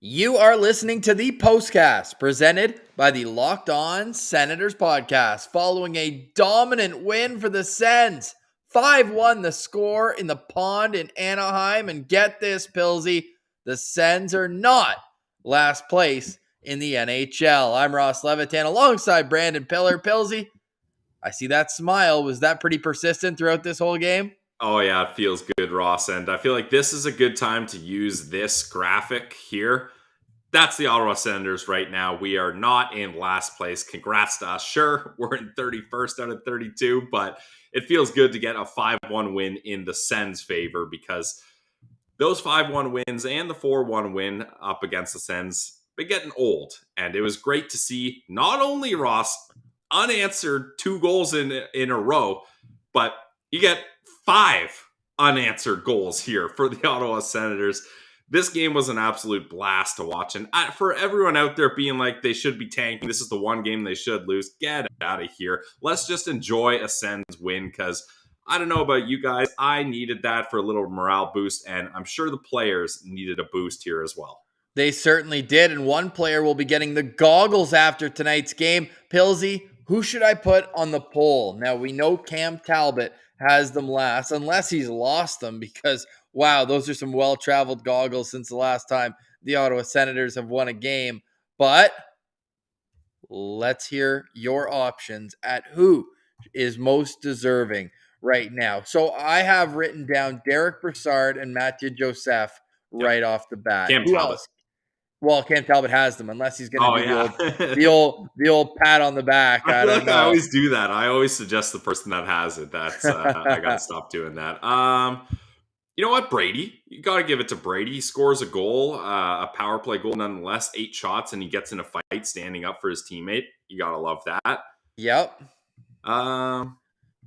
You are listening to the Postcast, presented by the Ottawa Senators podcast, following a dominant win for the Sens. 5-1 the score in the pond in Anaheim. And get this, Pilsy, the Sens are not last place in the NHL. I'm Ross Levitan alongside Brandon Piller. Pilsy, I see that smile. Was that pretty persistent throughout this whole game? Oh, yeah, it feels good, Ross. And I feel like this is a good time to use this graphic here. That's the Ottawa Senators right now. We are not in last place. Congrats to us. Sure, we're in 31st out of 32, but it feels good to get a 5-1 win in the Sens' favor because those 5-1 wins and the 4-1 win up against the Sens, they're getting old. And it was great to see not only Ross unanswered 2 goals in a row, but you get 5 unanswered goals here for the Ottawa Senators. This game was an absolute blast to watch. And for everyone out there being like they should be tanking, this is the one game they should lose, get out of here. Let's just enjoy a Sens win because I don't know about you guys. I needed that for a little morale boost, and I'm sure the players needed a boost here as well. They certainly did, and one player will be getting the goggles after tonight's game. Pilsy, who should I put on the poll? Now, we know Cam Talbot has them last, unless he's lost them, because, wow, those are some well-traveled goggles since the last time the Ottawa Senators have won a game. But let's hear your options at who is most deserving right now. So I have written down Derek Brassard and Mathieu Joseph right off the bat. Cam Who Talbot. else? Well, Cam Talbot has them, unless he's going to do the old pat on the back. I feel like I always do that. I always suggest the person that has it. That's I gotta stop doing that. You know what, Brady? You gotta give it to Brady. He scores a goal, a power play goal, nonetheless. 8 shots, and he gets in a fight, standing up for his teammate. You gotta love that. Yep.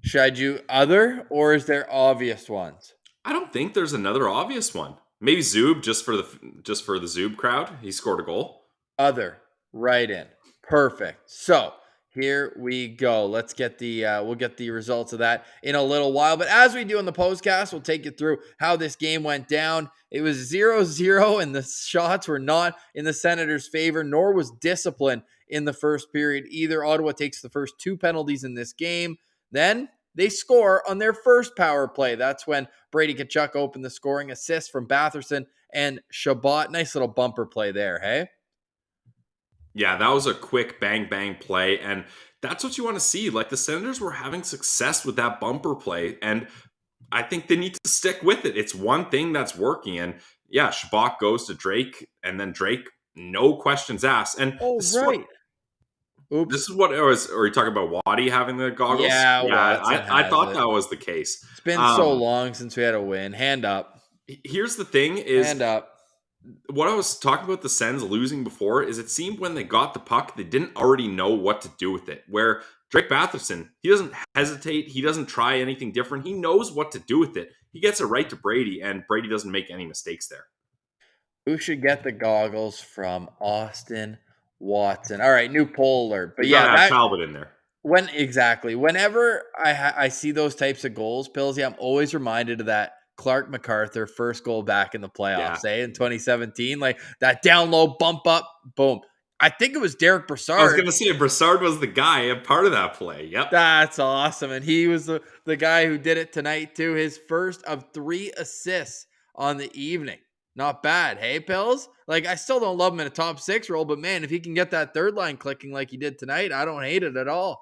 Should I do other, or is there obvious ones? I don't think there's another obvious one. Maybe Zub, just for the Zub crowd. He scored a goal. Other, right in. Perfect. So here we go. Let's get we'll get the results of that in a little while. But as we do in the postcast, we'll take you through how this game went down. It was 0-0, and the shots were not in the Senators' favor, nor was discipline in the first period either. Ottawa takes the first 2 penalties in this game. Then they score on their first power play. That's when Brady Tkachuk opened the scoring, assist from Batherson and Shabbat. Nice little bumper play there, hey? Yeah, that was a quick bang play, and that's what you want to see. Like, the Senators were having success with that bumper play, and I think they need to stick with it. It's one thing that's working, and yeah, Shabbat goes to Drake, and then Drake, no questions asked. And this is what it was. Are you talking about Waddy having the goggles? Yeah, I thought that was the case. It's been so long since we had a win. Hand up. Here's the thing is... Hand up. What I was talking about the Sens losing before is it seemed when they got the puck, they didn't already know what to do with it. Where Drake Batherson, he doesn't hesitate. He doesn't try anything different. He knows what to do with it. He gets it right to Brady, and Brady doesn't make any mistakes there. Who should get the goggles from Austin Watson? All right, new poll alert. But yeah, have Talbot in there. Whenever I see those types of goals, Pillsy, I'm always reminded of that Clark MacArthur first goal back in the playoffs, in 2017. Like that down low bump up, boom. I think it was Derek Brassard. I was going to say Brassard was the guy, a part of that play. Yep. That's awesome. And he was the guy who did it tonight too. His first of 3 assists on the evening. Not bad. Hey, Pills? Like, I still don't love him in a top 6 role, but man, if he can get that third line clicking like he did tonight, I don't hate it at all.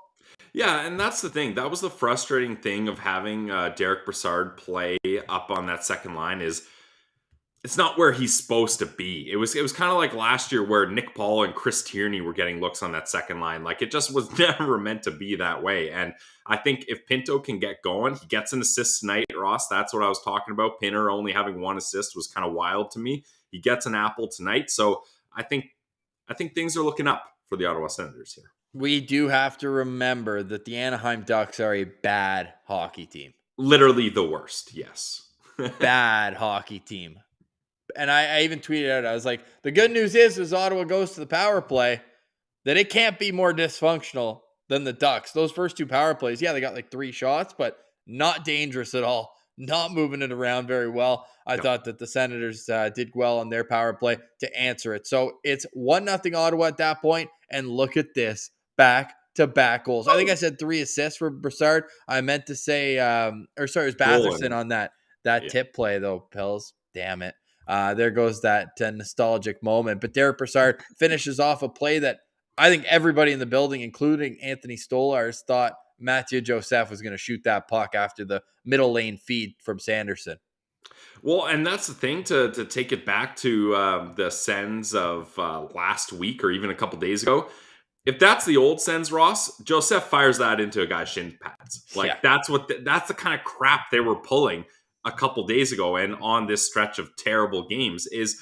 Yeah, and that's the thing. That was the frustrating thing of having Derek Brassard play up on that second line is it's not where he's supposed to be. It was kind of like last year where Nick Paul and Chris Tierney were getting looks on that second line. Like, it just was never meant to be that way. And I think if Pinto can get going, he gets an assist tonight, Ross. That's what I was talking about. Pinner only having 1 assist was kind of wild to me. He gets an apple tonight. So I think things are looking up for the Ottawa Senators here. We do have to remember that the Anaheim Ducks are a bad hockey team. Literally the worst, yes. Bad hockey team. And I even tweeted out, I was like, the good news is as Ottawa goes to the power play, that it can't be more dysfunctional than the Ducks. Those first 2 power plays, yeah, they got like 3 shots, but not dangerous at all. not moving it around very well. I No. thought that the Senators did well on their power play to answer it. So it's 1-0 Ottawa at that point, and look at this, back-to-back goals. I think I said 3 assists for Brassard. I meant to say, it was Batherson Goal on that yeah. tip play though. Pills, damn it. There goes that nostalgic moment. But Derek Brassard finishes off a play that I think everybody in the building, including Anthony Stolars, thought Mathieu Joseph was going to shoot that puck after the middle lane feed from Sanderson. Well, and that's the thing to take it back to the Sens of last week or even a couple days ago. If that's the old Sens, Ross, Joseph fires that into a guy's shin pads. Yeah. That's the kind of crap they were pulling a couple days ago, and on this stretch of terrible games is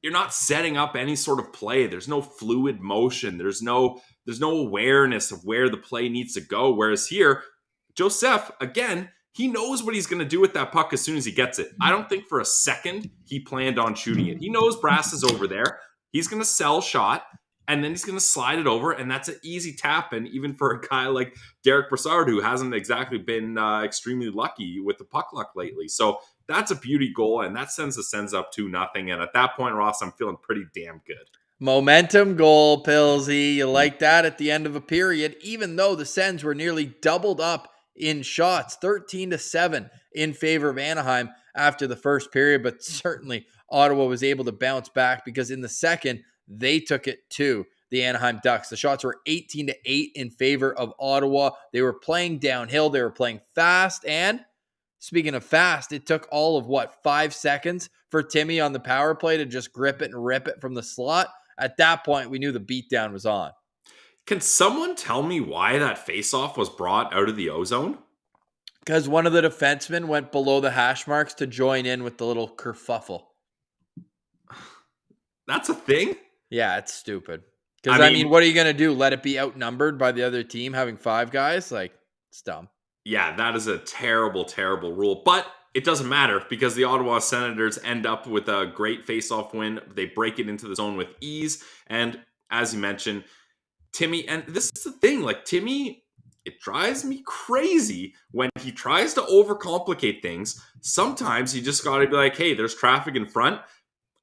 you're not setting up any sort of play. There's no fluid motion. There's no awareness of where the play needs to go. Whereas here, Joseph, again, he knows what he's going to do with that puck as soon as he gets it. I don't think for a second he planned on shooting it. He knows Brass is over there. He's going to sell shot, and then he's going to slide it over, and that's an easy tap. And even for a guy like Derek Brassard, who hasn't exactly been extremely lucky with the puck luck lately. So that's a beauty goal, and that sends the Sens up 2-0. And at that point, Ross, I'm feeling pretty damn good. Momentum goal, Pillsy. You like that at the end of a period, even though the Sens were nearly doubled up in shots, 13-7 in favor of Anaheim after the first period. But certainly Ottawa was able to bounce back because in the second, they took it to the Anaheim Ducks. The shots were 18-8 in favor of Ottawa. They were playing downhill. They were playing fast. And speaking of fast, it took all of 5 seconds for Timmy on the power play to just grip it and rip it from the slot. At that point, we knew the beatdown was on. Can someone tell me why that faceoff was brought out of the O-zone? Because one of the defensemen went below the hash marks to join in with the little kerfuffle. That's a thing? Yeah, it's stupid. Because, I mean, what are you going to do? Let it be outnumbered by the other team having 5 guys? Like, it's dumb. Yeah, that is a terrible, terrible rule. But it doesn't matter because the Ottawa Senators end up with a great face-off win. They break it into the zone with ease. And as you mentioned, Timmy, and this is the thing, like Timmy, it drives me crazy when he tries to overcomplicate things. Sometimes you just got to be like, hey, there's traffic in front.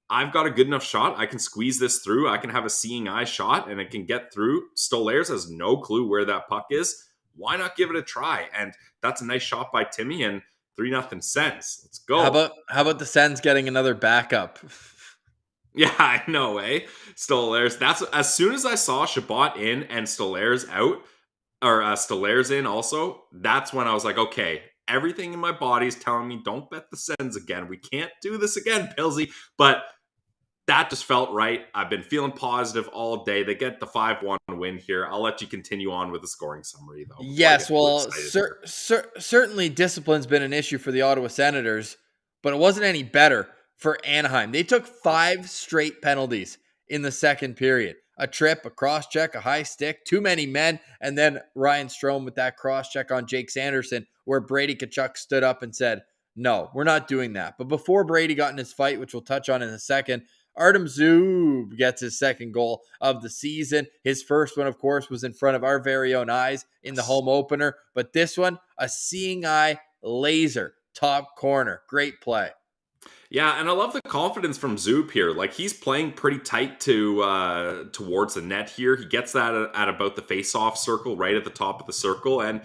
I've got a good enough shot. I can squeeze this through. I can have a seeing eye shot and it can get through. Stolaires has no clue where that puck is. Why not give it a try? And that's a nice shot by Timmy and 3-0 Sens. Let's go. How about the Sens getting another backup? Yeah, I know, eh? Stolaires. That's as soon as I saw Shabbat in and Stolaires out, or Stolaires in also, that's when I was like, okay, everything in my body is telling me don't bet the Sens again. We can't do this again, Pillsy. But that just felt right. I've been feeling positive all day. They get the 5-1 win here. I'll let you continue on with the scoring summary, though. Yes, well, certainly discipline's been an issue for the Ottawa Senators, but it wasn't any better for Anaheim. They took 5 straight penalties in the second period. A trip, a cross-check, a high stick, too many men, and then Ryan Strome with that cross-check on Jake Sanderson where Brady Tkachuk stood up and said, no, we're not doing that. But before Brady got in his fight, which we'll touch on in a second, Artem Zub gets his second goal of the season. His first one, of course, was in front of our very own eyes in the home opener. But this one, a seeing eye laser, top corner. Great play. Yeah, and I love the confidence from Zub here. Like he's playing pretty tight to towards the net here. He gets that at about the face-off circle, right at the top of the circle, and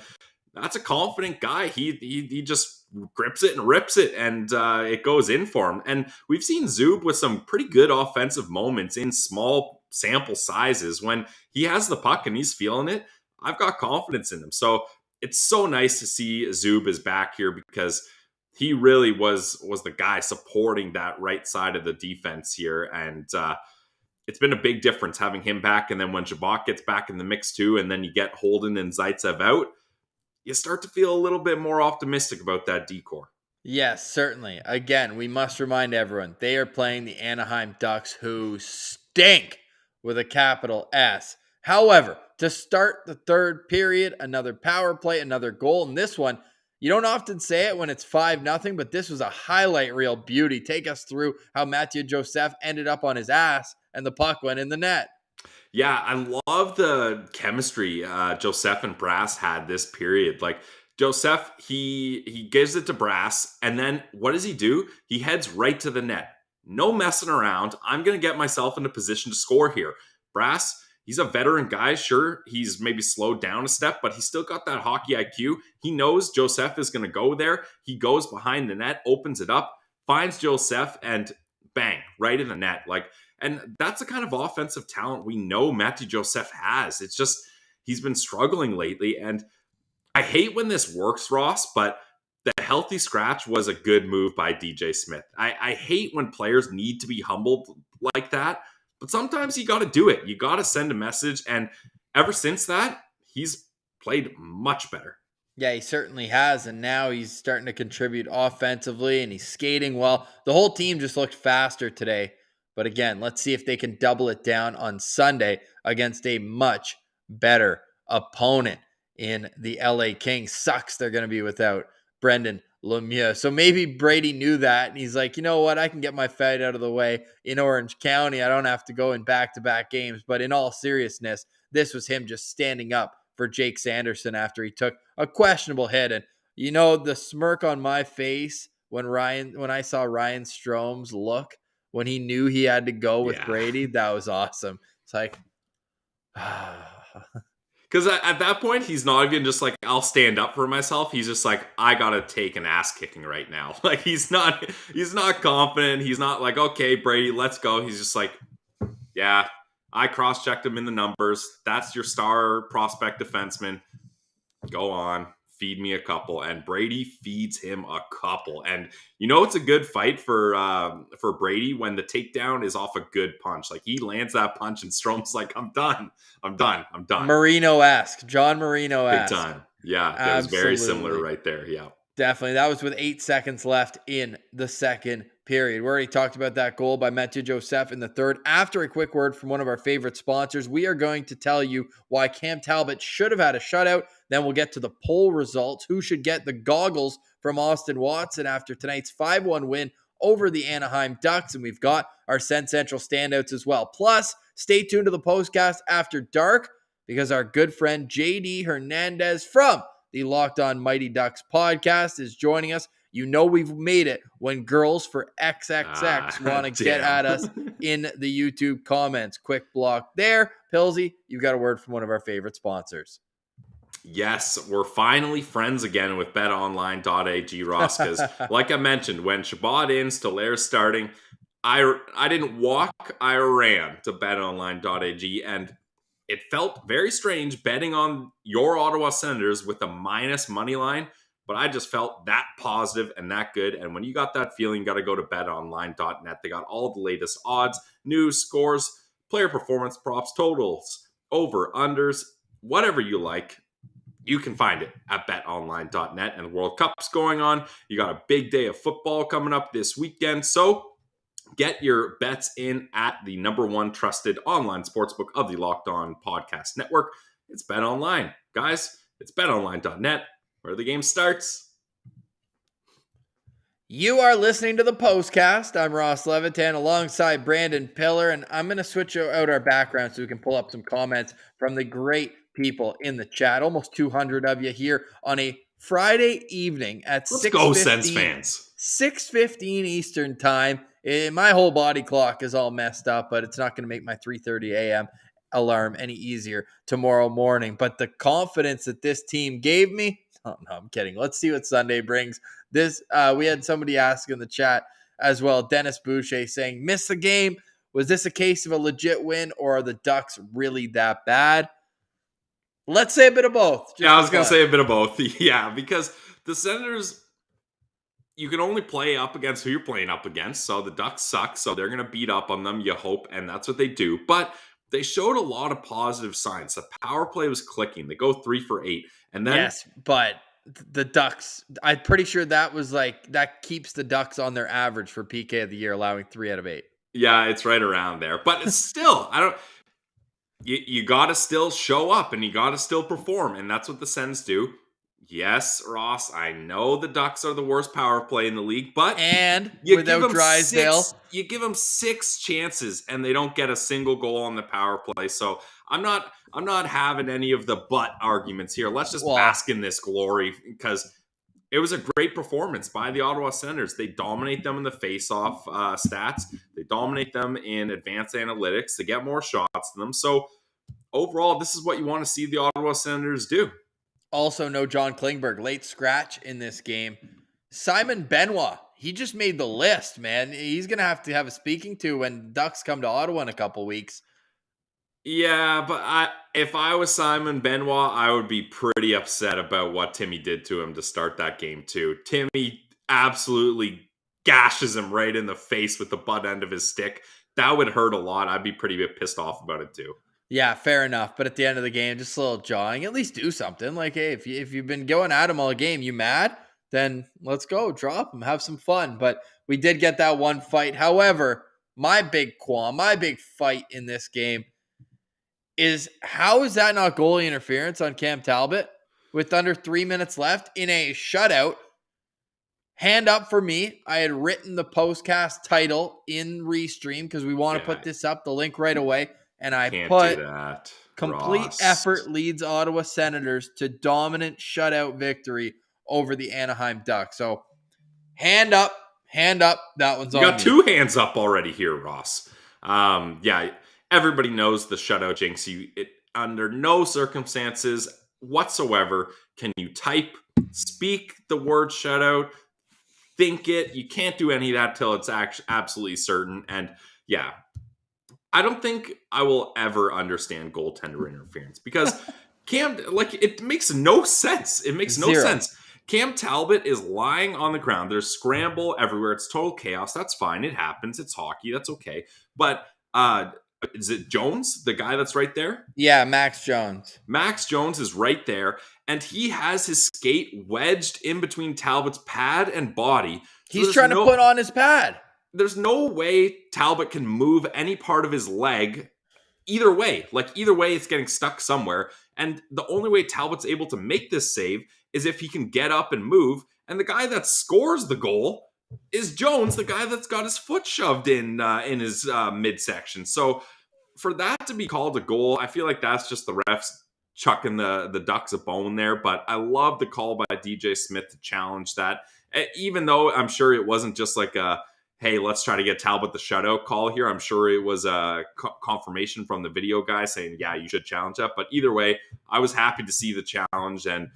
that's a confident guy. He just grips it and rips it, and it goes in for him. And we've seen Zub with some pretty good offensive moments in small sample sizes. When he has the puck and he's feeling it, I've got confidence in him. So it's so nice to see Zub is back here because he really was the guy supporting that right side of the defense here. And it's been a big difference having him back. And then when Shabbat gets back in the mix too, and then you get Holden and Zaitsev out, you start to feel a little bit more optimistic about that decor. Yes, certainly. Again, we must remind everyone, they are playing the Anaheim Ducks, who stink with a capital S. However, to start the third period, another power play, another goal. And this one, you don't often say it when it's 5-0, but this was a highlight reel beauty. Take us through how Mathieu Joseph ended up on his ass and the puck went in the net. Yeah, I love the chemistry Joseph and Brass had this period. Like Joseph, he gives it to Brass, and then what does he do? He heads right to the net. No messing around. I'm going to get myself in a position to score here. Brass, he's a veteran guy. Sure, he's maybe slowed down a step, but he's still got that hockey IQ. He knows Joseph is going to go there. He goes behind the net, opens it up, finds Joseph, and bang, right in the net. And that's the kind of offensive talent we know Matthew Joseph has. It's just he's been struggling lately, and I hate when this works, Ross, but the healthy scratch was a good move by DJ Smith. I hate when players need to be humbled like that, but sometimes you got to do it. You got to send a message, and ever since that, he's played much better. Yeah, he certainly has, and now he's starting to contribute offensively, and he's skating well. The whole team just looked faster today. But again, let's see if they can double it down on Sunday against a much better opponent in the LA Kings. Sucks they're going to be without Brendan Lemieux. So maybe Brady knew that, and he's like, you know what? I can get my fight out of the way in Orange County. I don't have to go in back-to-back games. But in all seriousness, this was him just standing up for Jake Sanderson after he took a questionable hit. And you know, the smirk on my face when I saw Ryan Strome's look when he knew he had to go with Brady, that was awesome. It's like, because at that point, he's not even just like, I'll stand up for myself. He's just like, I gotta take an ass kicking right now. Like he's not confident. He's not like, okay, Brady, let's go. He's just like, yeah, I cross-checked him in the numbers. That's your star prospect defenseman. Go on, feed me a couple. And Brady feeds him a couple. And you know it's a good fight for Brady when the takedown is off a good punch. Like he lands that punch and Strome's like, I'm done. Marino-esque. John Marino-esque. Big time. Yeah, that was very similar right there. Yeah. Definitely. That was with 8 seconds left in the second period. We already talked about that goal by Matthew Joseph in the third. After a quick word from one of our favorite sponsors, we are going to tell you why Cam Talbot should have had a shutout. Then we'll get to the poll results. Who should get the goggles from Austin Watson after tonight's 5-1 win over the Anaheim Ducks? And we've got our Sens Central standouts as well. Plus, stay tuned to the Postcast after dark because our good friend JD Hernandez from the Locked On Mighty Ducks podcast is joining us. You know we've made it when girls for XXX want to get at us in the YouTube comments. Quick block there. Pilsy, you've got a word from one of our favorite sponsors. Yes, we're finally friends again with betonline.ag, Ross, because like I mentioned, when Shabbat ends, Tolaire's starting, I didn't walk, I ran to betonline.ag, and it felt very strange betting on your Ottawa Senators with a minus money line, but I just felt that positive and that good. And when you got that feeling, you got to go to betonline.net. They got all the latest odds, news, scores, player performance props, totals, over, unders, whatever you like. You can find it at betonline.net. And the World Cup's going on. You got a big day of football coming up this weekend. So get your bets in at the number one trusted online sportsbook of the Locked On Podcast Network. It's BetOnline. Guys, it's betonline.net, where the game starts. You are listening to the Postcast. I'm Ross Levitan alongside Brandon Piller, and I'm going to switch out our background so we can pull up some comments from the great people in the chat. Almost 200 of you here on a Friday evening at 6:15. Let's go, Sens fans. 6:15 Eastern time. My whole body clock is all messed up, but it's not going to make my 3:30 a.m. alarm any easier tomorrow morning. But the confidence that this team gave me, oh no, I'm kidding. Let's see what Sunday brings. We had somebody ask in the chat as well, Dennis Boucher, saying, miss the game. Was this a case of a legit win, or are the Ducks really that bad? Let's say a bit of both. Yeah, I was going to say a bit of both. Yeah, because the Senators, you can only play up against who you're playing up against. So the Ducks suck, so they're going to beat up on them, you hope, and that's what they do. But they showed a lot of positive signs. The power play was clicking. They go 3 for 8. And then yes, but the Ducks, I'm pretty sure that keeps the Ducks on their average for PK of the year, allowing 3 out of 8. Yeah, it's right around there. But it's still, you got to still show up and you got to still perform. And that's what the Sens do. Yes, Ross, I know the Ducks are the worst power play in the league, but And you give without them Drysdale. six chances and they don't get a single goal on the power play. So I'm not having any of the but arguments here. Let's just Well, bask in this glory because it was a great performance by the Ottawa Senators. They dominate them in the face-off stats. They dominate them in advanced analytics. They get more shots than them. So overall, this is what you want to see the Ottawa Senators do. also no John Klingberg, late scratch in this game. Simon Benoit, he just made the list, man. He's going to have a speaking to when Ducks come to Ottawa in a couple weeks. Yeah, but if I was Simon Benoit, I would be pretty upset about what Timmy did to him to start that game too. Timmy absolutely gashes him right in the face with the butt end of his stick. That would hurt a lot. I'd be pretty pissed off about it too. Yeah, fair enough. But at the end of the game, just a little jawing. At least do something. Like, hey, if you've been going at him all game, you mad? Then let's go. Drop him. Have some fun. But we did get that one fight. However, my big fight in this game is how is that not goalie interference on Cam Talbot with under 3 minutes left in a shutout? Hand up for me. I had written the postcast title in Restream because we want to put this up, the link right away. And I Can't put do that, complete Ross. effort leads Ottawa Senators to dominant shutout victory over the Anaheim Ducks. So hand up. That one's on You got me. 2 hands up already here, Ross. Yeah, everybody knows the shutout jinx. Under no circumstances whatsoever can you speak the word shutout, think it. You can't do any of that till it's absolutely certain. And yeah, I don't think I will ever understand goaltender interference because it makes no sense. It makes no sense. Cam Talbot is lying on the ground. There's scramble everywhere. It's total chaos. That's fine. It happens. It's hockey. That's okay. But is it Jones, the guy that's right there? Yeah, Max Jones. Max Jones is right there, and he has his skate wedged in between Talbot's pad and body. So he's trying to put on his pad. There's no way Talbot can move any part of his leg either way. Either way, it's getting stuck somewhere. And the only way Talbot's able to make this save is if he can get up and move. And the guy that scores the goal is Jones, the guy that's got his foot shoved in his midsection. So for that to be called a goal, I feel like that's just the refs chucking the Ducks a bone there. But I love the call by DJ Smith to challenge that. Even though I'm sure it wasn't just like hey, let's try to get Talbot the shutout call here. I'm sure it was a confirmation from the video guy saying, yeah, you should challenge that. But either way, I was happy to see the challenge, and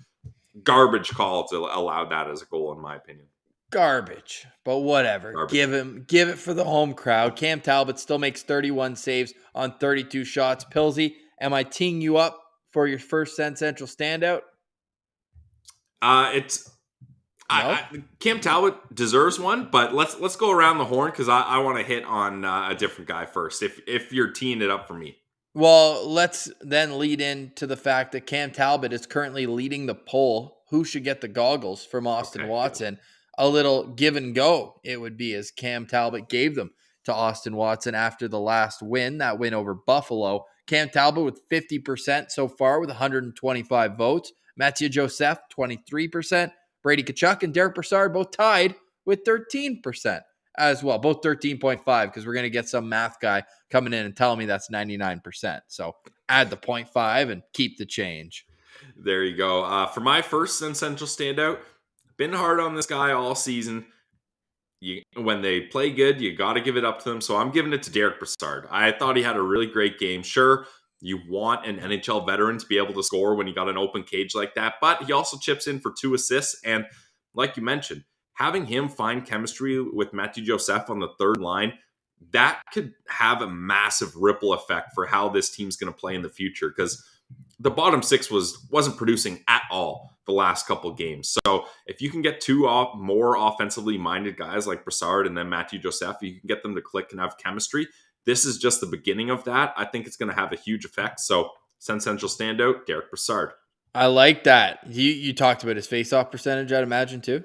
garbage call to allow that as a goal, in my opinion. Garbage, but whatever. Garbage. Give it for the home crowd. Cam Talbot still makes 31 saves on 32 shots. Pilsy, am I teeing you up for your first Sens Central standout? Cam Talbot deserves one, but let's go around the horn because I want to hit on a different guy first. If you're teeing it up for me. Well, let's then lead into the fact that Cam Talbot is currently leading the poll. Who should get the goggles from Austin Watson? A little give and go it would be, as Cam Talbot gave them to Austin Watson after the last win, that win over Buffalo. Cam Talbot with 50% so far with 125 votes. Mathieu Joseph, 23%. Brady Tkachuk and Derek Brassard both tied with 13% as well. Both 13.5 because we're going to get some math guy coming in and telling me that's 99%. So add the 0.5 and keep the change. There you go. For my first Sens Central standout, been hard on this guy all season. When they play good, you got to give it up to them. So I'm giving it to Derek Brassard. I thought he had a really great game. Sure, you want an NHL veteran to be able to score when you got an open cage like that, but he also chips in for 2 assists. And like you mentioned, having him find chemistry with Mathieu Joseph on the third line, that could have a massive ripple effect for how this team's going to play in the future, because the bottom 6 wasn't producing at all the last couple games. So if you can get 2 more offensively minded guys like Brassard and then Mathieu Joseph, you can get them to click and have chemistry. This is just the beginning of that. I think it's going to have a huge effect. So Sens Central standout, Derek Brassard. I like that. You talked about his face-off percentage, I'd imagine, too?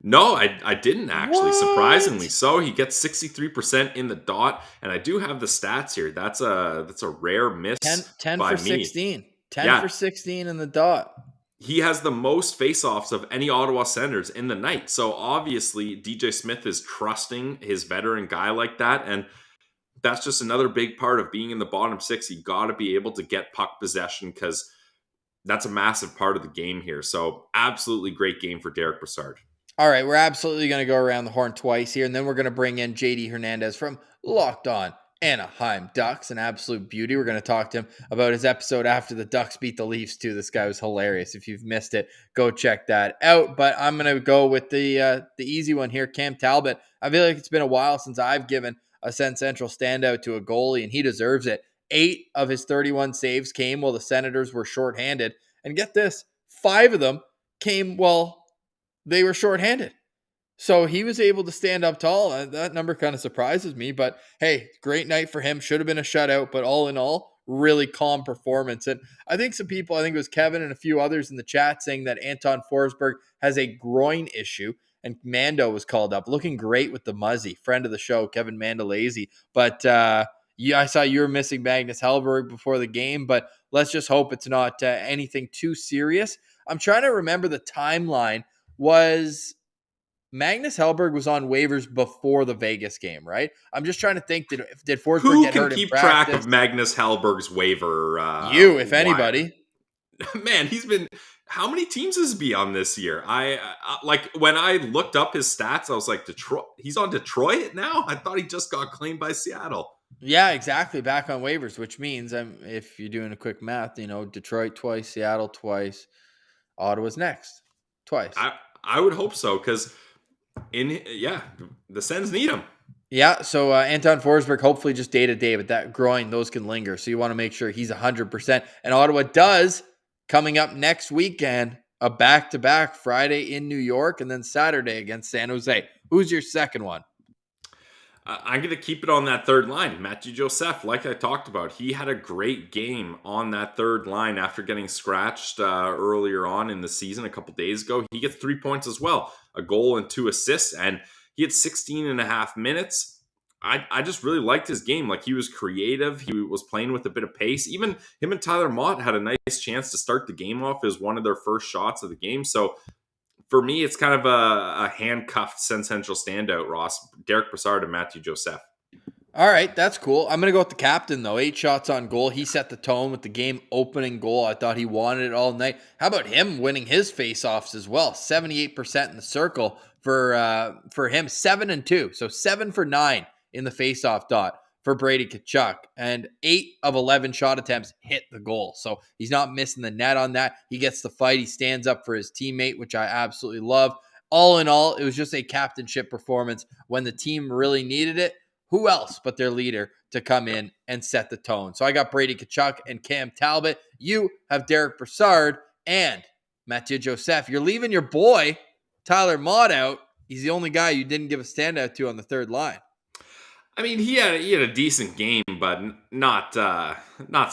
No, I didn't actually. What? Surprisingly so. He gets 63% in the dot, and I do have the stats here. That's a rare miss 10 by for me. 16. 10 for 16 in the dot. he has the most faceoffs of any Ottawa Senators in the night. So obviously, DJ Smith is trusting his veteran guy like that. And that's just another big part of being in the bottom six. You got to be able to get puck possession because that's a massive part of the game here. So absolutely great game for Derek Brassard. All right, we're absolutely going to go around the horn twice here, and then we're going to bring in JD Hernandez from Locked On Anaheim Ducks, an absolute beauty. We're going to talk to him about his episode after the Ducks beat the Leafs too. This guy was hilarious. If you've missed it, go check that out. But I'm going to go with the easy one here, Cam Talbot. I feel like it's been a while since I've given a Sens Central standout to a goalie, and he deserves it. 8 of his 31 saves came while the Senators were shorthanded, and get this, 5 of them came while they were shorthanded. So he was able to stand up tall. That number kind of surprises me, but hey, great night for him. Should have been a shutout, but all in all, really calm performance. And I think some people, I think it was Kevin and a few others in the chat saying that Anton Forsberg has a groin issue, and Mando was called up, looking great with the Muzzy, friend of the show, Kevin Mandolese. But I saw you were missing Magnus Hellberg before the game, but let's just hope it's not anything too serious. I'm trying to remember the timeline. Was Magnus Hellberg was on waivers before the Vegas game, right? I'm just trying to think, did Forsberg Who get can hurt in keep practice? track of Magnus Hellberg's waiver? You, if anybody. Man, he's been. How many teams has he been on this year? I like when I looked up his stats, I was like, Detroit. He's on Detroit now. I thought he just got claimed by Seattle. Yeah, exactly. Back on waivers, which means if you're doing a quick math, Detroit twice, Seattle twice, Ottawa's next twice. I would hope so because the Sens need him. Yeah, so Anton Forsberg, hopefully just day-to-day, but that groin, those can linger. So you want to make sure he's 100%. And Ottawa does, coming up next weekend, a back-to-back Friday in New York and then Saturday against San Jose. Who's your second one? I'm going to keep it on that third line. Matthew Joseph, like I talked about, he had a great game on that third line after getting scratched earlier on in the season a couple days ago. He gets 3 points as well, a goal and 2 assists, and he had 16 and a half minutes. I just really liked his game. Like, he was creative. He was playing with a bit of pace. Even him and Tyler Mott had a nice chance to start the game off as one of their first shots of the game. So for me, it's kind of a handcuffed Sens Central standout, Ross. Derek Brassard and Matthew Joseph. All right, that's cool. I'm going to go with the captain, though. 8 shots on goal. He set the tone with the game-opening goal. I thought he wanted it all night. How about him winning his faceoffs as well? 78% in the circle for him. 7-2, so 7 for 9 in the faceoff dot for Brady Tkachuk. And 8 of 11 shot attempts hit the goal. So he's not missing the net on that. He gets the fight. He stands up for his teammate, which I absolutely love. All in all, it was just a captainship performance when the team really needed it. Who else but their leader to come in and set the tone? So I got Brady Tkachuk and Cam Talbot. You have Derek Brassard and Mathieu Joseph. You're leaving your boy, Tyler Mott, out. He's the only guy you didn't give a standout to on the third line. I mean, he had a decent game, but not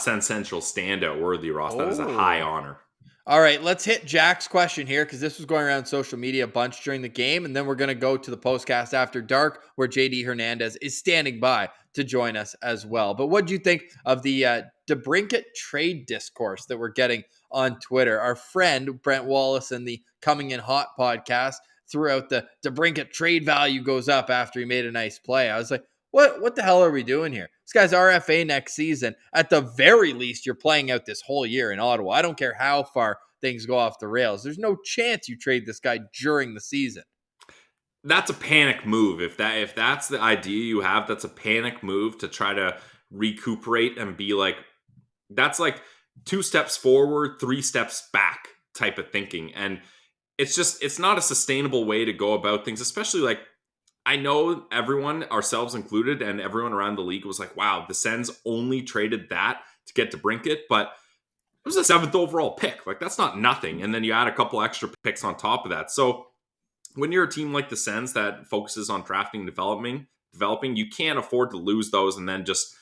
Sens Central standout worthy, Ross. That is a high honor. All right, let's hit Jack's question here because this was going around social media a bunch during the game, and then we're going to go to the postcast after dark where JD Hernandez is standing by to join us as well. But what do you think of the DeBrincat trade discourse that we're getting on Twitter? Our friend Brent Wallace and the Coming In Hot podcast threw out the DeBrincat trade value goes up after he made a nice play. I was like, what the hell are we doing here? This guy's RFA next season. At the very least, you're playing out this whole year in Ottawa. I don't care how far things go off the rails. There's no chance you trade this guy during the season. That's a panic move. If that's the idea you have, that's a panic move to try to recuperate and be like, that's like 2 steps forward, 3 steps back type of thinking. And it's not a sustainable way to go about things, especially like, I know everyone, ourselves included, and everyone around the league was like, wow, the Sens only traded that to get to Brinkett, but it was a 7th overall pick. Like, that's not nothing. And then you add a couple extra picks on top of that. So when you're a team like the Sens that focuses on drafting and developing, you can't afford to lose those and then just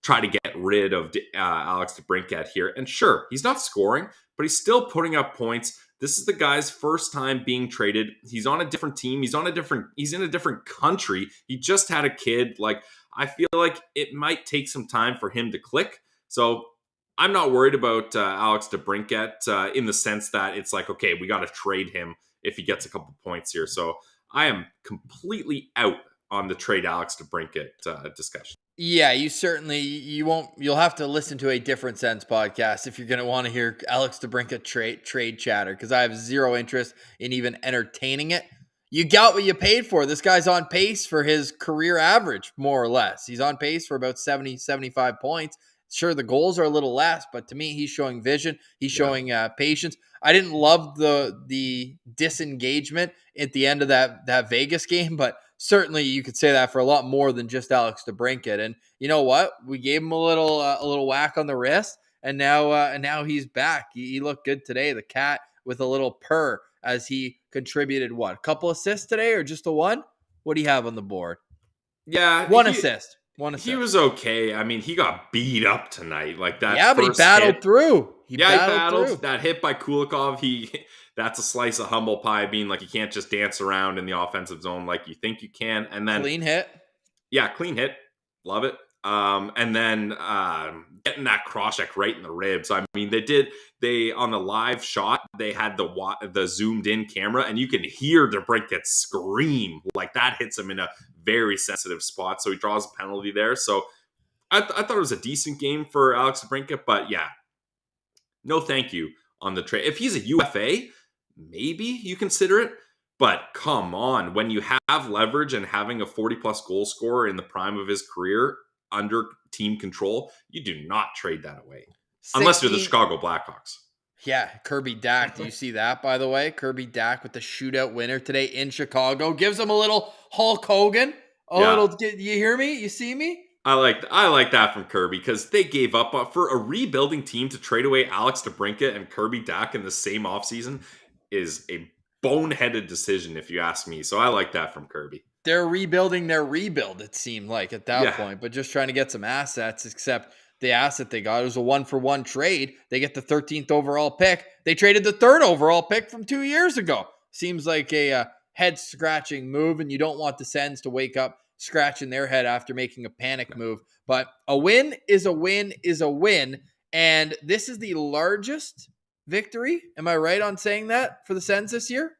try to get rid of Alex DeBrincat here. And sure, he's not scoring, but he's still putting up points. This is the guy's first time being traded. He's on a different team. He's in a different country. He just had a kid. Like, I feel like it might take some time for him to click. So I'm not worried about Alex DeBrincat in the sense that it's like, okay, we got to trade him if he gets a couple points here. So I am completely out on the trade Alex DeBrincat discussion. Yeah, you'll have to listen to a different Sens podcast if you're going to want to hear Alex DeBrincat trade chatter, because I have zero interest in even entertaining it. You got what you paid for. This guy's on pace for his career average, more or less. He's on pace for about 70, 75 points. Sure, the goals are a little less, but to me, he's showing vision. He's showing patience. I didn't love the disengagement at the end of that Vegas game, but certainly you could say that for a lot more than just Alex DeBrincat. And you know what? We gave him a little whack on the wrist, and now he's back. He looked good today. The cat with a little purr as he contributed a couple assists today, or just a one? What do you have on the board? Yeah, One assist. He was okay. I mean, he got beat up tonight. Like that. Yeah, but he battled through. He battled through. That hit by Kulikov, that's a slice of humble pie, being like you can't just dance around in the offensive zone like you think you can. And then clean hit. Yeah, clean hit. Love it. And then getting that cross check right in the ribs. I mean, they on the live shot, they had the zoomed in camera, and you can hear DeBrincat scream. Like that hits him in a very sensitive spot. So he draws a penalty there. So I thought it was a decent game for Alex DeBrincat, but yeah, no thank you on the trade. If he's a UFA, maybe you consider it. But come on, when you have leverage and having a 40-plus goal scorer in the prime of his career under team control, you do not trade that away. 16, unless you're the Chicago Blackhawks. Yeah, Kirby Dach. Do you see that, by the way? Kirby Dach with the shootout winner today in Chicago. Gives him a little Hulk Hogan. You hear me? You see me? I like that from Kirby, because they gave up for a rebuilding team to trade away Alex DeBrincat and Kirby Dach in the same offseason is a boneheaded decision, if you ask me. So I like that from Kirby. They're rebuilding their rebuild, it seemed like at that point, but just trying to get some assets, except the asset they got was a 1-for-1 trade. They get the 13th overall pick. They traded the 3rd overall pick from 2 years ago. Seems like a head-scratching move, and you don't want the Sens to wake up scratching their head after making a panic move. But a win is a win is a win, and this is the largest victory. Am I right on saying that for the Sens this year?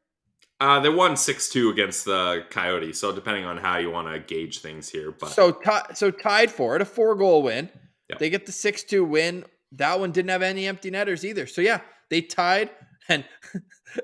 They won 6-2 against the Coyotes, so depending on how you want to gauge things here. But So tied for it, a 4-goal win. Yep. They get the 6-2 win. That one didn't have any empty netters either. So yeah, they tied, and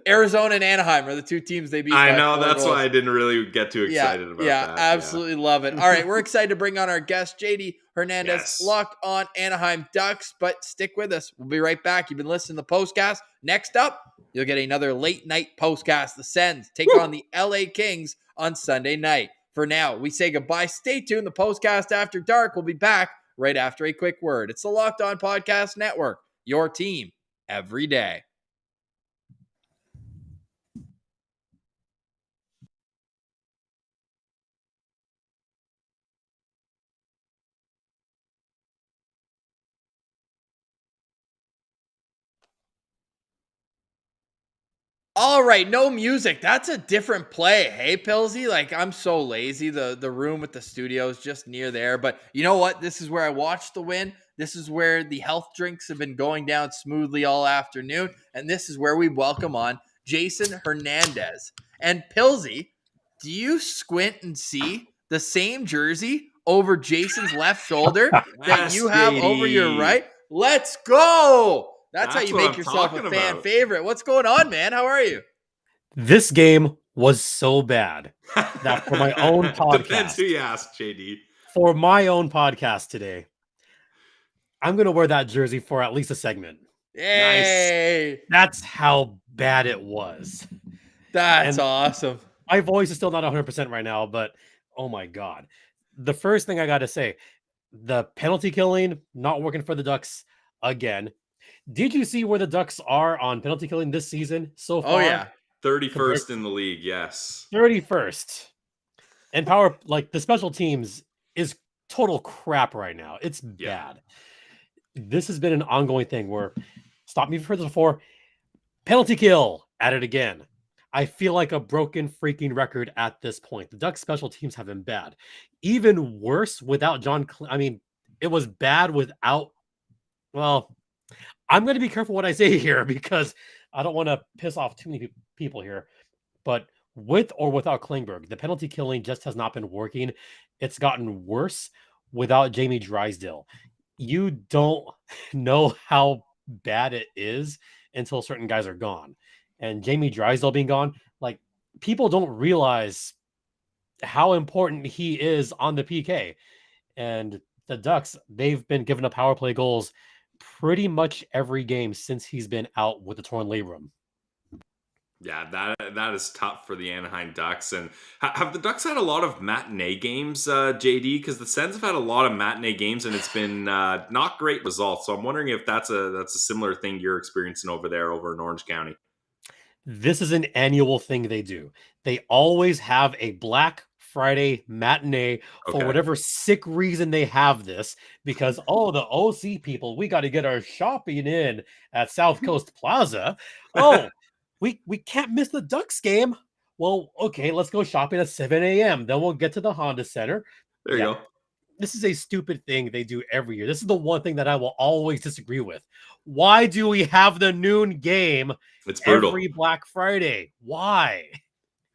Arizona and Anaheim are the two teams they beat. I know, that's why I didn't really get too excited about that. Yeah, absolutely love it. All right, we're excited to bring on our guest, JD Hernandez, locked on Anaheim Ducks, but stick with us. We'll be right back. You've been listening to the Postcast. Next up, you'll get another late night Postcast. The Sens take on the LA Kings on Sunday night. For now, we say goodbye. Stay tuned. The Postcast After Dark will be back right after a quick word. It's the Locked On Podcast Network, your team every day. All right, no music. That's a different play. Hey, Pilsy, like I'm so lazy. The room with the studio is just near there. But you know what? This is where I watched the win. This is where the health drinks have been going down smoothly all afternoon. And this is where we welcome on Jason Hernandez. And Pilsy, do you squint and see the same jersey over Jason's left shoulder that you have over your right? Let's go. That's how you make yourself a fan favorite. What's going on, man? How are you? This game was so bad that for my own podcast, depends who you ask, JD. For my own podcast today, I'm going to wear that jersey for at least a segment. Yay! Nice. That's how bad it was. That's awesome. My voice is still not 100% right now, but oh my God. The first thing I got to say, the penalty killing, not working for the Ducks again. Did you see where the Ducks are on penalty killing this season so far? Oh, yeah. 31st in the league, yes. 31st. And power, like the special teams is total crap right now. It's bad. This has been an ongoing thing where, stop me for this before, penalty kill at it again. I feel like a broken freaking record at this point. The Ducks special teams have been bad. Even worse without John. I mean, it was bad without, well, I'm going to be careful what I say here because I don't want to piss off too many people here. But with or without Klingberg, the penalty killing just has not been working. It's gotten worse without Jamie Drysdale. You don't know how bad it is until certain guys are gone. And Jamie Drysdale being gone, like, people don't realize how important he is on the PK. And the Ducks, they've been giving up power play goals pretty much every game since he's been out with the torn labrum. Yeah, that is tough for the Anaheim Ducks. And have the Ducks had a lot of matinee games, JD? Because the Sens have had a lot of matinee games, and it's been not great results. So I'm wondering if that's a similar thing you're experiencing over there over in Orange County. This is an annual thing they do. They always have a Black Friday matinee for whatever sick reason they have this, because, oh, the OC people, we got to get our shopping in at South Coast Plaza. Oh, we can't miss the Ducks game. Well, okay, let's go shopping at 7 a.m. Then we'll get to the Honda Center. There you go. This is a stupid thing they do every year. This is the one thing that I will always disagree with. Why do we have the noon game every Black Friday? Why?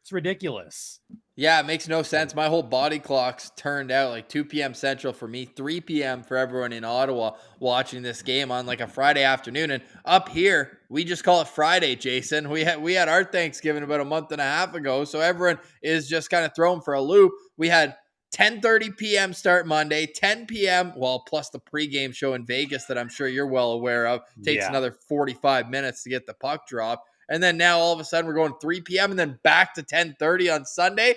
It's ridiculous. Yeah, it makes no sense. My whole body clock's turned out like 2 p.m. Central for me, 3 p.m. for everyone in Ottawa watching this game on like a Friday afternoon. And up here, we just call it Friday, Jason. We had our Thanksgiving about a month and a half ago, so everyone is just kind of thrown for a loop. We had 10:30 p.m. start Monday, 10 p.m. Well, plus the pregame show in Vegas that I'm sure you're well aware of. Takes another 45 minutes to get the puck drop. And then now all of a sudden we're going 3 p.m. and then back to 10:30 on Sunday.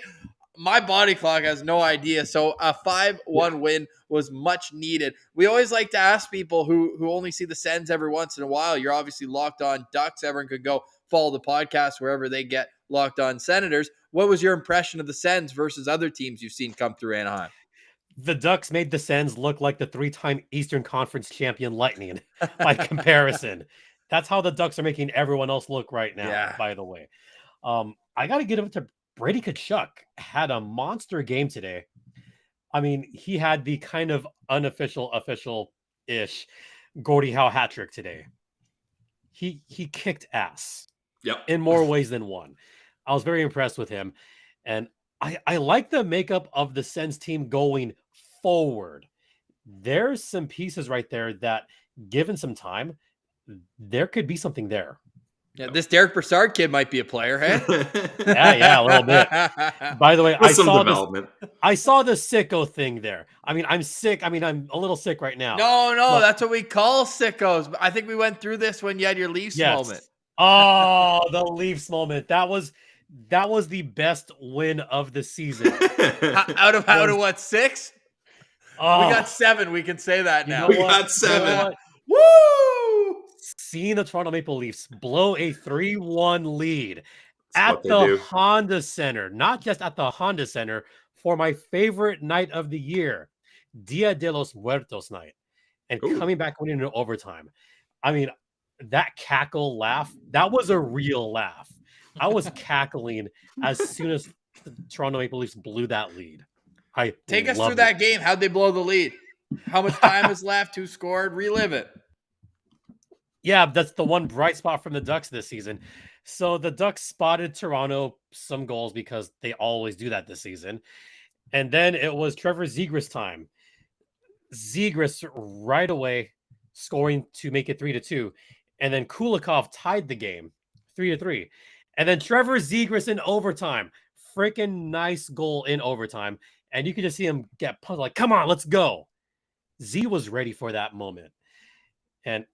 My body clock has no idea. So a 5-1 win was much needed. We always like to ask people who only see the Sens every once in a while. You're obviously Locked On Ducks. Everyone could go follow the podcast wherever they get Locked On Senators. What was your impression of the Sens versus other teams you've seen come through Anaheim? The Ducks made the Sens look like the 3-time Eastern Conference champion Lightning by comparison. That's how the Ducks are making everyone else look right now, by the way. I got to get it to Brady Tkachuk. Had a monster game today. I mean, he had the kind of unofficial, official-ish Gordie Howe hat trick today. He kicked ass. Yep. In more ways than one. I was very impressed with him. And I like the makeup of the Sens team going forward. There's some pieces right there that, given some time, there could be something there. Yeah, this Derek Brassard kid might be a player, hey? yeah, a little bit. By the way, I saw the sicko thing there. I mean, I'm sick. I mean, I'm a little sick right now. No, that's what we call sickos. I think we went through this when you had your Leafs moment. Oh, the Leafs moment. That was the best win of the season. out of what, 6? Oh, we got 7. We can say that now. We got 7. Woo! Seeing the Toronto Maple Leafs blow a 3-1 lead at the Honda Center, not just at the Honda Center, for my favorite night of the year, Dia de los Muertos night, and coming back winning in overtime. I mean, that cackle laugh, that was a real laugh. I was cackling as soon as the Toronto Maple Leafs blew that lead. Take us through that game. How'd they blow the lead? How much time is left? Who scored? Relive it. Yeah, that's the one bright spot from the Ducks this season. So the Ducks spotted Toronto some goals because they always do that this season. And then it was Trevor Zegras time. Zegras right away scoring to make it 3-2. And then Kulikov tied the game 3-3. And then Trevor Zegras in overtime. Freaking nice goal in overtime. And you could just see him get pumped like, come on, let's go. Z was ready for that moment. And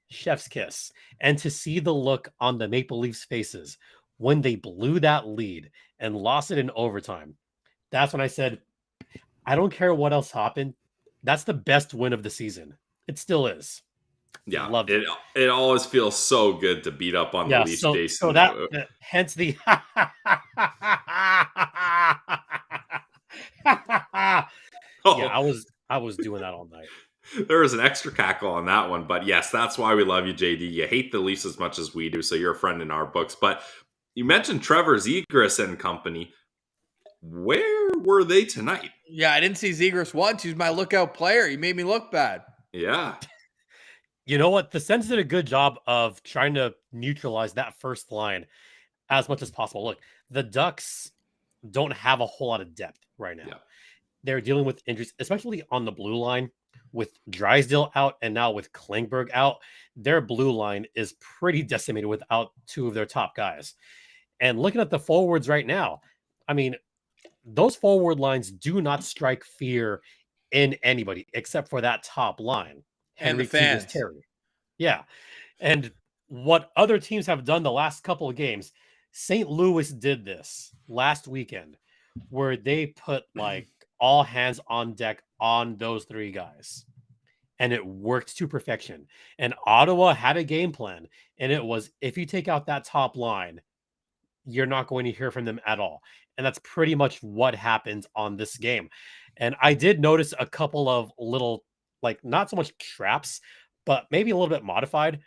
chef's kiss. And to see the look on the Maple Leafs faces when they blew that lead and lost it in overtime, that's when I said, I don't care what else happened. That's the best win of the season. It still is. Yeah, love it. It always feels so good to beat up on the Leafs. So that hence the I was doing that all night. There was an extra cackle on that one, but yes, that's why we love you, JD. You hate the Leafs as much as we do, so you're a friend in our books. But you mentioned Trevor Zegras and company. Where were they tonight? Yeah, I didn't see Zegras once. He's my lookout player. He made me look bad. Yeah. You know what? The Sens did a good job of trying to neutralize that first line as much as possible. Look, the Ducks don't have a whole lot of depth right now. Yeah. They're dealing with injuries, especially on the blue line with Drysdale out and now with Klingberg out. Their blue line is pretty decimated without two of their top guys. And looking at the forwards right now, I mean, those forward lines do not strike fear in anybody except for that top line, And the Henrik Segers fans. Terry. Yeah. And what other teams have done the last couple of games, St. Louis did this last weekend where they put like all hands on deck on those three guys. And it worked to perfection. And Ottawa had a game plan. And it was if you take out that top line, you're not going to hear from them at all. And that's pretty much what happened on this game. And I did notice a couple of little, like, not so much traps, but maybe a little bit modified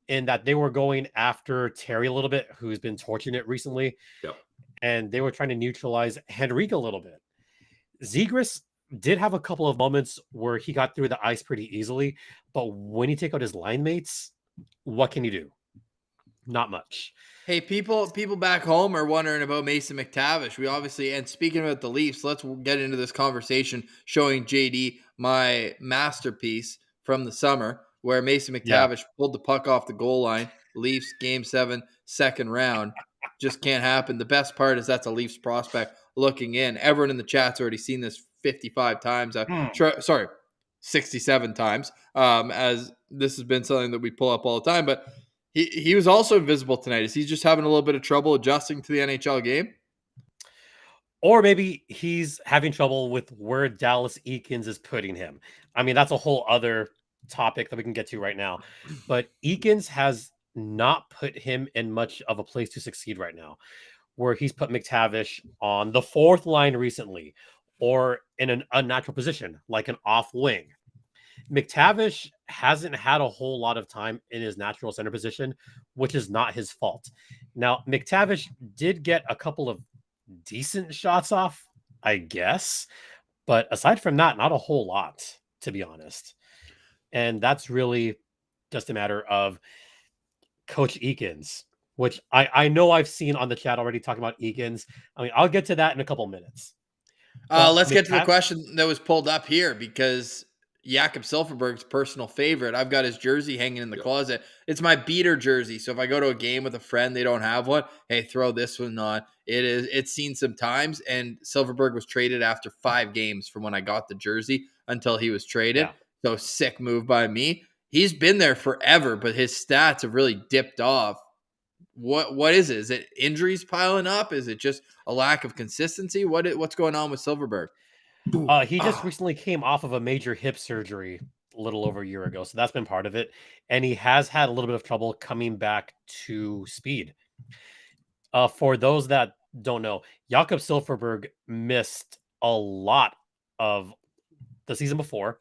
in that they were going after Terry a little bit, who's been torching it recently. Yep. And they were trying to neutralize Henrique a little bit. Zegras did have a couple of moments where he got through the ice pretty easily, but when you take out his line mates, what can you do? Not much. Hey, people back home are wondering about Mason McTavish. We obviously, and speaking about the Leafs, let's get into this conversation showing JD my masterpiece from the summer where Mason McTavish pulled the puck off the goal line. Leafs game 7, second round. Just can't happen. The best part is that's a Leafs prospect looking in. Everyone in the chat's already seen this 55 times. Sorry, 67 times. As this has been something that we pull up all the time, but he was also invisible tonight. Is he just having a little bit of trouble adjusting to the NHL game? Or maybe he's having trouble with where Dallas Eakins is putting him. I mean, that's a whole other topic that we can get to right now. But Eakins has not put him in much of a place to succeed right now, where he's put McTavish on the fourth line recently or in an unnatural position, like an off wing. McTavish hasn't had a whole lot of time in his natural center position, which is not his fault. Now, McTavish did get a couple of decent shots off, I guess. But aside from that, not a whole lot, to be honest. And that's really just a matter of Coach Eakins, which I know I've seen on the chat already talking about Eakins. I mean, I'll get to that in a couple minutes. Let's get to the question that was pulled up here because Jakob Silfverberg's personal favorite. I've got his jersey hanging in the closet. It's my beater jersey. So if I go to a game with a friend, they don't have one. Hey, throw this one on. It's seen some times. And Silfverberg was traded after 5 games from when I got the jersey until he was traded. Yeah. So sick move by me. He's been there forever, but his stats have really dipped off. What is it? Is it injuries piling up? Is it just a lack of consistency? What's going on with Silfverberg? He just recently came off of a major hip surgery a little over a year ago, so that's been part of it. And he has had a little bit of trouble coming back to speed. For those that don't know, Jakob Silfverberg missed a lot of the season before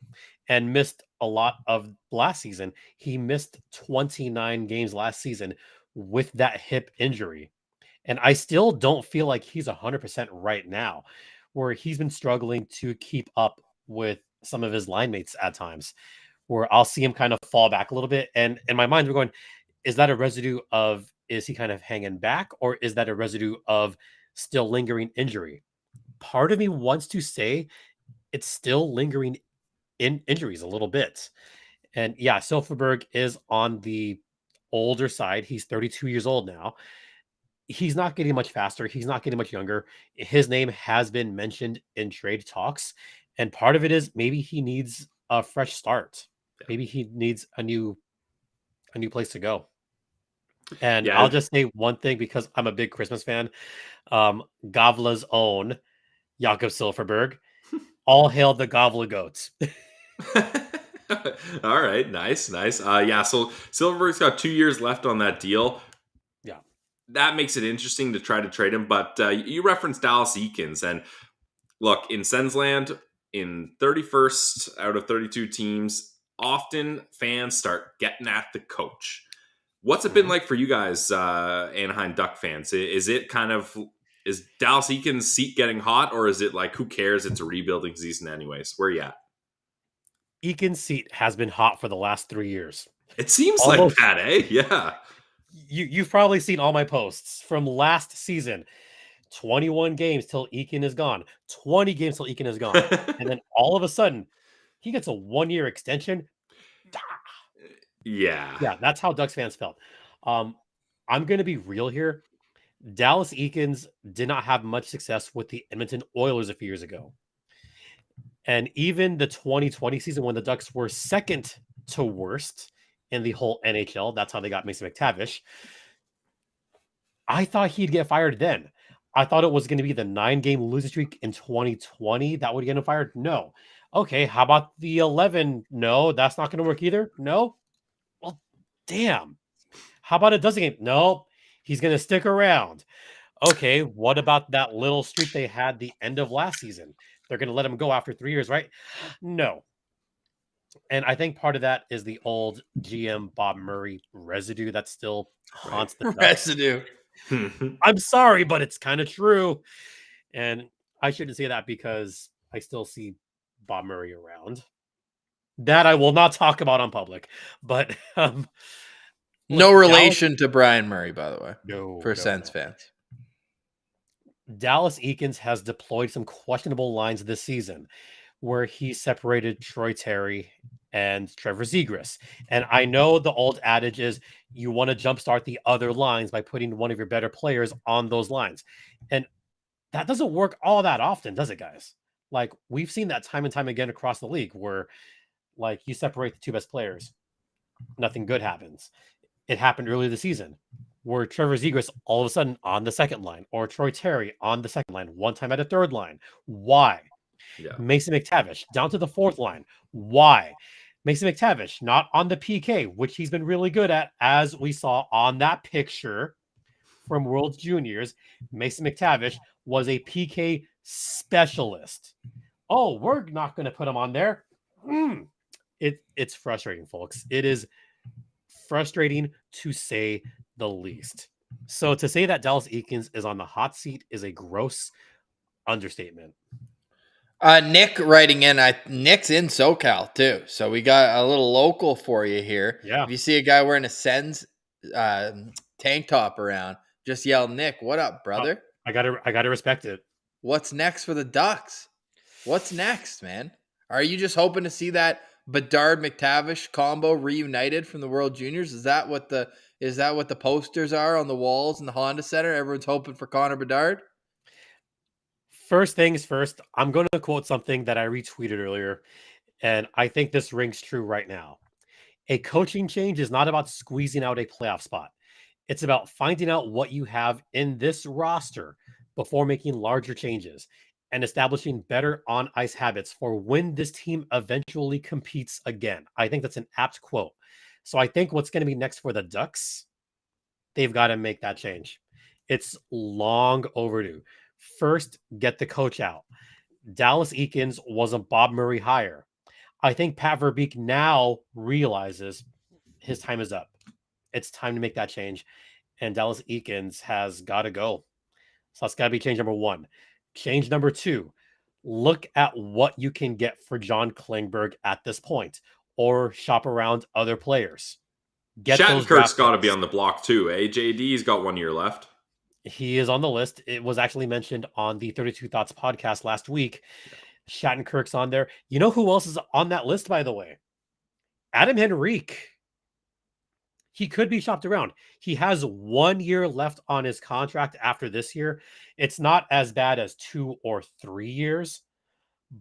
and missed a lot of last season. He missed 29 games last season with that hip injury. And I still don't feel like he's 100% right now, where he's been struggling to keep up with some of his line mates at times, where I'll see him kind of fall back a little bit. And in my mind, we're going, is that a residue of, is he kind of hanging back, or is that a residue of still lingering injury? Part of me wants to say it's still lingering in injuries a little bit. And yeah, Silfverberg is on the older side. He's 32 years old now. He's not getting much faster. He's not getting much younger. His name has been mentioned in trade talks. And part of it is maybe he needs a fresh start. Maybe he needs a new place to go. And I'll just say one thing because I'm a big Christmas fan. Gavla's own Jakob Silfverberg. All hail the Gavla goats. All right. Nice. Yeah. So Silverberg's got 2 years left on that deal. Yeah. That makes it interesting to try to trade him. But you referenced Dallas Eakins. And look, in Sensland, in 31st out of 32 teams, often fans start getting at the coach. What's it been like for you guys, Anaheim Duck fans? Is Dallas Eakins' seat getting hot, or is it like, who cares? It's a rebuilding season anyways. Where are you at? Eakin's seat has been hot for the last 3 years. It seems Almost. like that, eh? Yeah. You've probably seen all my posts from last season. 21 games till Eakin is gone. 20 games till Eakin is gone. And then all of a sudden, he gets a 1-year extension. Yeah. Yeah, that's how Ducks fans felt. I'm going to be real here. Dallas Eakins did not have much success with the Edmonton Oilers a few years ago. And even the 2020 season when the Ducks were second to worst in the whole NHL, that's how they got Mason McTavish. I thought he'd get fired then. I thought it was going to be the 9-game losing streak in 2020 that would get him fired. No. Okay, how about the 11? No, that's not going to work either. No. Well, damn. How about a dozen game? No, he's going to stick around. Okay, what about that little streak they had the end of last season? They're going to let him go after 3 years, right? No. And I think part of that is the old GM Bob Murray residue that still haunts the Ducks. Residue. I'm sorry, but it's kind of true. And I shouldn't say that because I still see Bob Murray around. That I will not talk about on public. But no relation to Brian Murray, by the way. No. For Sens fans. Dallas Eakins has deployed some questionable lines this season where he separated Troy Terry and Trevor Zegras. And I know the old adage is you want to jumpstart the other lines by putting one of your better players on those lines. And that doesn't work all that often, does it, guys? Like, we've seen that time and time again across the league where, like, you separate the two best players. Nothing good happens. It happened earlier this season where Trevor Zegras all of a sudden on the second line or Troy Terry on the second line, one time at a third line. Why? Yeah. Mason McTavish down to the fourth line. Why? Mason McTavish not on the PK, which he's been really good at, as we saw on that picture from World Juniors. Mason McTavish was a PK specialist. Oh, we're not going to put him on there. It's frustrating, folks. It is frustrating to say the least. So to say that Dallas Eakins is on the hot seat is a gross understatement. Nick writing in, Nick's in SoCal too. So we got a little local for you here. Yeah. If you see a guy wearing a Sens tank top around, just yell, Nick, what up, brother? I gotta respect it. What's next for the Ducks? What's next, man? Are you just hoping to see that Bedard McTavish combo reunited from the World Juniors? Is that what the posters are on the walls in the Honda Center? Everyone's hoping for Connor Bedard. First things first, I'm going to quote something that I retweeted earlier, and I think this rings true right now. A coaching change is not about squeezing out a playoff spot. It's about finding out what you have in this roster before making larger changes and establishing better on-ice habits for when this team eventually competes again. I think that's an apt quote. So I think what's going to be next for the Ducks, they've got to make that change. It's long overdue. First, get the coach out. Dallas Eakins was a Bob Murray hire. I think Pat Verbeek now realizes his time is up. It's time to make that change. And Dallas Eakins has got to go. So that's got to be change number one. Change number two, look at what you can get for John Klingberg at this point or shop around other players. Shattenkirk's got to be on the block too. JD's got 1 year left. He is on the list. It was actually mentioned on the 32 Thoughts podcast last week. Shattenkirk's on there. You know who else is on that list, by the way? Adam Henrique. He could be shopped around. He has 1 year left on his contract after this year. It's not as bad as 2 or 3 years,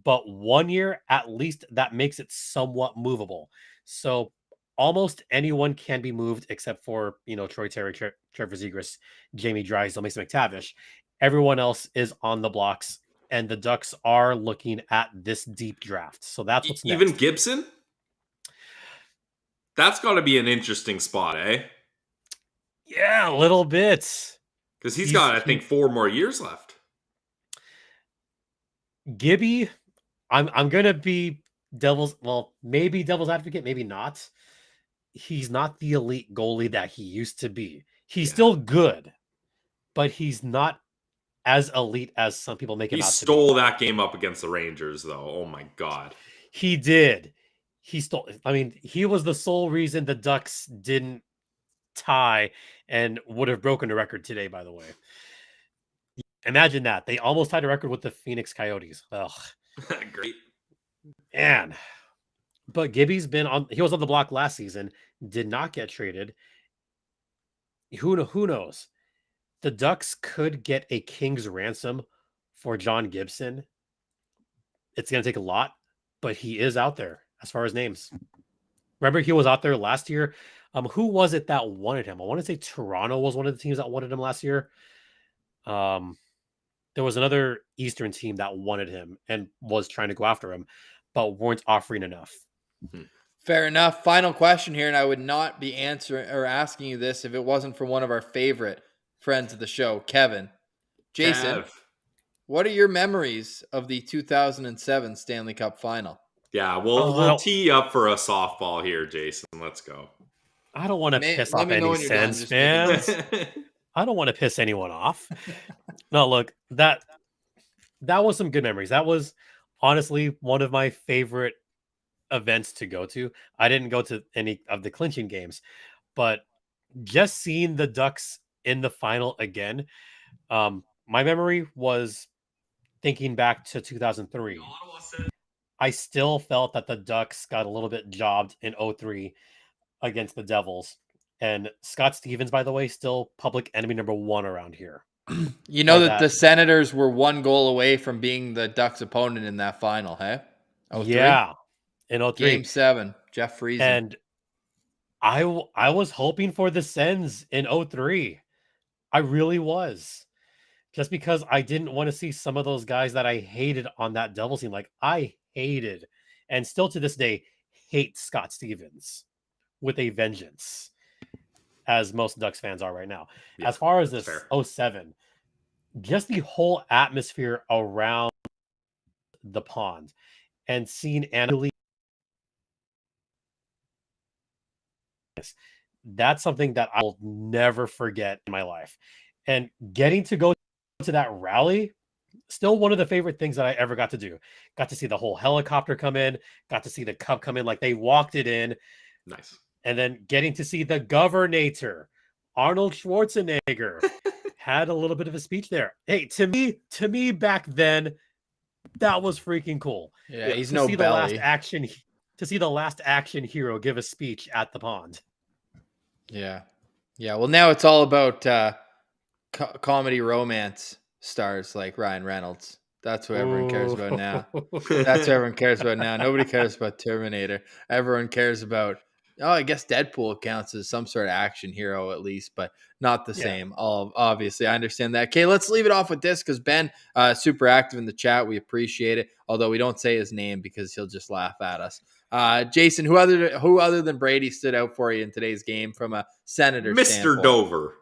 but 1 year at least, that makes it somewhat movable. So almost anyone can be moved except for, Troy Terry, Trevor Zegras, Jamie Drysdale, Mason McTavish. Everyone else is on the blocks, and the Ducks are looking at this deep draft. So that's what's next. Even Gibson? That's got to be an interesting spot, eh? Yeah, a little bit. Because he's got, I think, 4 more years left. Gibby, I'm going to be maybe devil's advocate, maybe not. He's not the elite goalie that he used to be. He's still good, but he's not as elite as some people make him out to be. He stole that game up against the Rangers, though. Oh, my God. He did. he was the sole reason the Ducks didn't tie and would have broken the record today, by the way. Imagine that. They almost tied a record with the Phoenix Coyotes. Ugh. Great. Man. But Gibby's he was on the block last season, did not get traded. Who knows? The Ducks could get a king's ransom for John Gibson. It's going to take a lot, but he is out there as far as names. Remember, he was out there last year. Who was it that wanted him? I want to say Toronto was one of the teams that wanted him last year. There was another Eastern team that wanted him and was trying to go after him, but weren't offering enough. Fair enough. Final question here, and I would not be answering or asking you this if it wasn't from one of our favorite friends of the show, Kevin. Jason, what are your memories of the 2007 Stanley Cup Final? Yeah, we'll tee you up for a softball here, Jason. Let's go. I don't want to piss off any Sens fans. I don't want to piss anyone off. No, look, that was some good memories. That was honestly one of my favorite events to go to. I didn't go to any of the clinching games, but just seeing the Ducks in the final again, my memory was thinking back to 2003. I still felt that the Ducks got a little bit jobbed in 2003 against the Devils. And Scott Stevens, by the way, still public enemy number one around here. You know that the Senators were 1 goal away from being the Ducks' opponent in that final, hey? 03? Yeah, in 2003. Game 7, Jeff Friesen. And I was hoping for the Sens in 2003. I really was. Just because I didn't want to see some of those guys that I hated on that Devils team. Like, I hated, and still to this day, hate Scott Stevens with a vengeance, as most Ducks fans are right now. Yeah, as far as this 2007, just the whole atmosphere around the pond and seeing Annalee, that's something that I will never forget in my life. And getting to go to that rally, still one of the favorite things that I ever got to do. Got to see the whole helicopter come in, got to see the cup come in, like they walked it in. Nice. And then getting to see the governor, Arnold Schwarzenegger, had a little bit of a speech there. Hey, to me back then, that was freaking cool. Yeah, he's no belly. To see the last action hero give a speech at the pond. Yeah. Yeah, well, now it's all about comedy romance stars like Ryan Reynolds. That's what everyone cares about now. That's what everyone cares about now. Nobody cares about Terminator. Everyone cares about, I guess Deadpool counts as some sort of action hero at least, but not the same. Obviously, I understand that. Okay, let's leave it off with this because Ben, super active in the chat. We appreciate it, although we don't say his name because he'll just laugh at us. Jason, who other than Brady stood out for you in today's game from a Senator Mr. standpoint? Dover.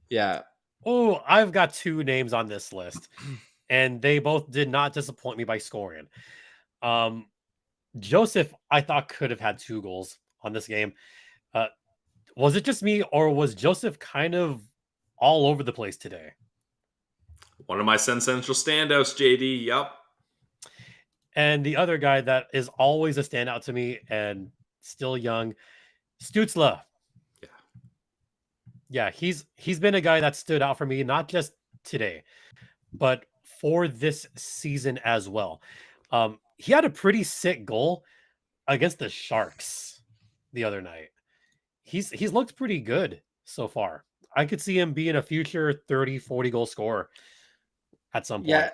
Yeah. Oh, I've got 2 names on this list, and they both did not disappoint me by scoring. Joseph, I thought, could have had 2 goals on this game. Was it just me, or was Joseph kind of all over the place today? One of my Sens Central standouts, JD. Yep. And the other guy that is always a standout to me and still young, Stützle. Yeah, he's been a guy that stood out for me, not just today, but for this season as well. He had a pretty sick goal against the Sharks the other night. He's looked pretty good so far. I could see him being a future 30, 40 goal scorer at some point. Yeah,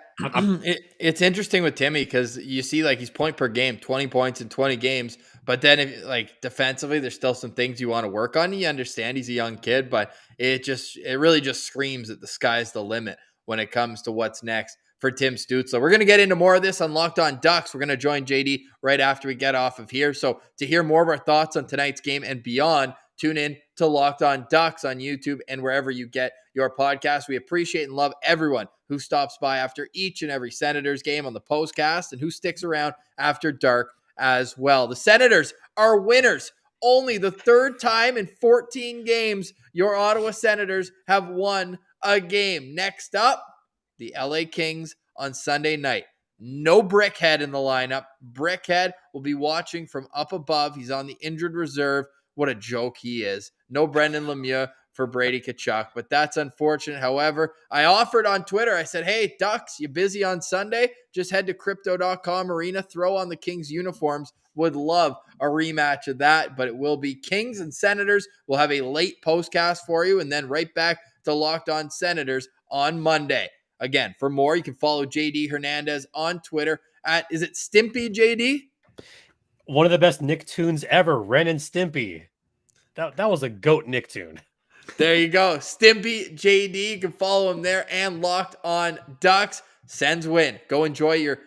it's interesting with Timmy because you see like he's point per game, 20 points in 20 games. But then if like defensively, there's still some things you want to work on. You understand he's a young kid, but it really just screams that the sky's the limit when it comes to what's next for Tim Stützle. We're going to get into more of this on Locked On Ducks. We're going to join JD right after we get off of here. So to hear more of our thoughts on tonight's game and beyond, tune in to Locked On Ducks on YouTube and wherever you get your podcast. We appreciate and love everyone who stops by after each and every Senators game on the Postcast and who sticks around after dark as well. The Senators are winners. Only the 3rd time in 14 games your Ottawa Senators have won a game. Next up, the LA Kings on Sunday night. No Brickhead in the lineup. Brickhead will be watching from up above. He's on the injured reserve. What a joke he is. No Brendan Lemieux for Brady Tkachuk, but that's unfortunate. However, I offered on Twitter, I said, hey, Ducks, you busy on Sunday? Just head to crypto.com arena, throw on the Kings uniforms. Would love a rematch of that, but it will be Kings and Senators. We'll have a late postcast for you, and then right back to Locked On Senators on Monday. Again, for more, you can follow JD Hernandez on Twitter at, is it Stimpy JD? One of the best Nicktoons ever, Ren and Stimpy. That was a GOAT Nicktoon. There you go. Stimpy JD. You can follow him there and Locked On Ducks. Sens win. Go enjoy your,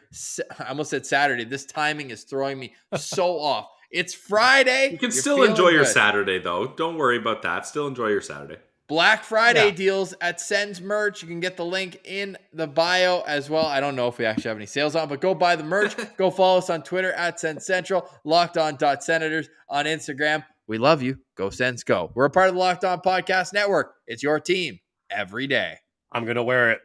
I almost said Saturday. This timing is throwing me so off. It's Friday. You can still enjoy your Saturday, though. Don't worry about that. Still enjoy your Saturday. Black Friday deals at Sens merch. You can get the link in the bio as well. I don't know if we actually have any sales on, but go buy the merch. Go follow us on Twitter at Sens Central, LockedOn.Senators on Instagram. We love you. Go Sens, go. We're a part of the Locked On Podcast Network. It's your team every day. I'm going to wear it.